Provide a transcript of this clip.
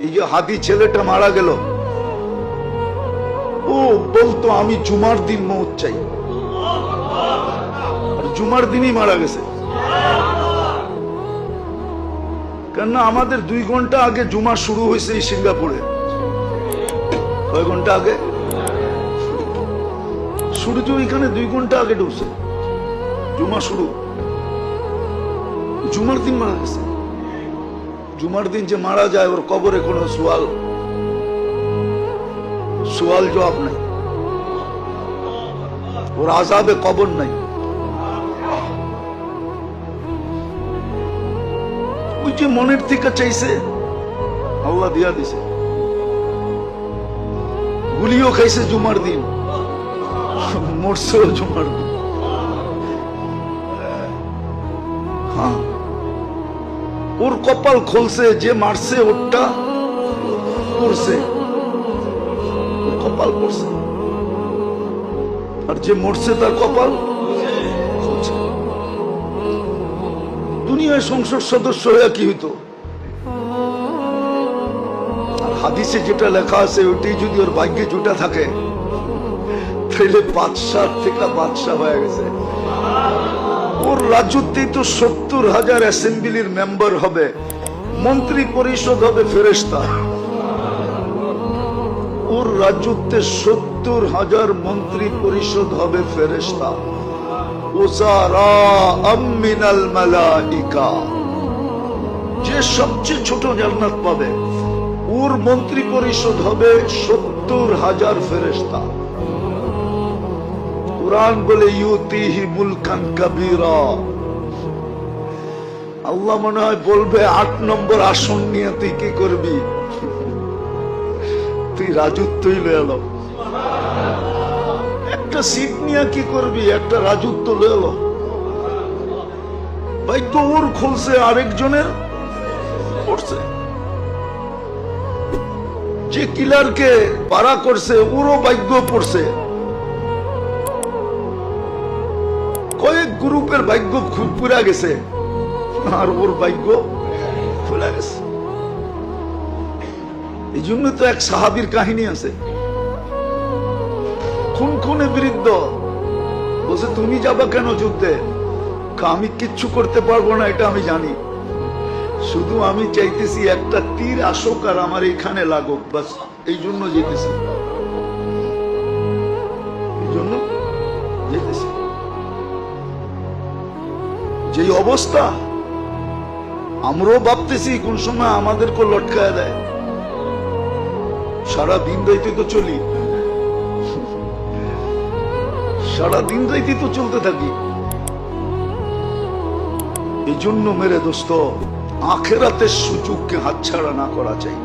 এই যে হাদি ছেলেটা মারা গেল, ও বলতো আমি জুমার দিন মৌত চাই, আর জুমার দিনই মারা গেছে। কেননা আমাদের 2 ঘন্টা আগে জুমা শুরু হয়েছে এই সিঙ্গাপুরে। কয় ঘন্টা আগে? সূর্য এখানে 2 ঘন্টা আগে ঢুকছে, জুমা শুরু। জুমার দিন মারা গেছে। জুমার দিন যে মারা যায় ওর কবরে কোনো সওয়াল জবাব নাই, ওর আযাবে কবর নাই। ওই যে মনের থেকে চাইছে আল্লাহ দিয়া দিছে। গুলিও খাইছে জুমার দিন, মরছেও জুমার দিন। হ্যাঁ, ওর কপাল খুলছে, যে মারছে ওরটা করছে, ওর কপাল করছে, আর যে মরছে তার কপাল খুলছে। দুনিয়ায় সংসদ সদস্য হয়ে কি হইতো? আর হাদিসে যেটা লেখা আছে ওইটাই যদি ওর ভাগ্যে জুটা থাকে তাহলে বাদশাহ থেকে বাদশাহ হয়ে গেছে। ওর রাজত্বে তো 70,000 অ্যাসেম্বলির মেম্বার হবে, মন্ত্রী পরিষদ হবে ফেরেশতা। ওর রাজত্বে 70,000 মন্ত্রী পরিষদ হবে ফেরেশতা। মিনাল মালাইকা, যে সবচেয়ে ছোট জান্নাত পাবে ওর মন্ত্রী পরিষদ হবে 70,000 ফেরেশতা। কুরআন বলে ইউতিহি মুলকান কাবীরা। আল্লাহ মনে হয় বলবে 8 নম্বর আসন নিয়ে তুই কি করবি? তুই রাজত্বই লয়ে এলো। একটা সিট নিয়ে কি করবি? একটা রাজত্ব লয়ে এলো। ভাগ্য ওর খুলছে, আরেকজনের পড়ছে। যে কিলারকে পারা করছে ওরও ভাগ্য পড়ছে। কয়েক গ্রুপের ভাগ্য পুরা গেছে আর ওর ভাগ্য খোলা গেছে। এই জন্য তো এক সাহাবীর কাহিনী আছে, খুনে বৃদ্ধ বলছে তুমি যাবা কেন যুদ্ধে? আমি কিচ্ছু করতে পারবো না এটা আমি জানি, শুধু আমি চাইতেছি একটা তীর আসুক আর আমার এখানে লাগুক, বাস এই জন্য যেতেছি, এই জন্য যেতেছি। যে অবস্থা আমরাও ভাবতেছি কোন সময় আমাদেরকে লটকায় দেয়। সারা দিন রাইতে তো চলি, সারা দিন রাইতে তো চলতে থাকি। এই জন্য মেরে দোস্ত আখেরাতের সুযোগকে হাতছাড়া না করা চাই।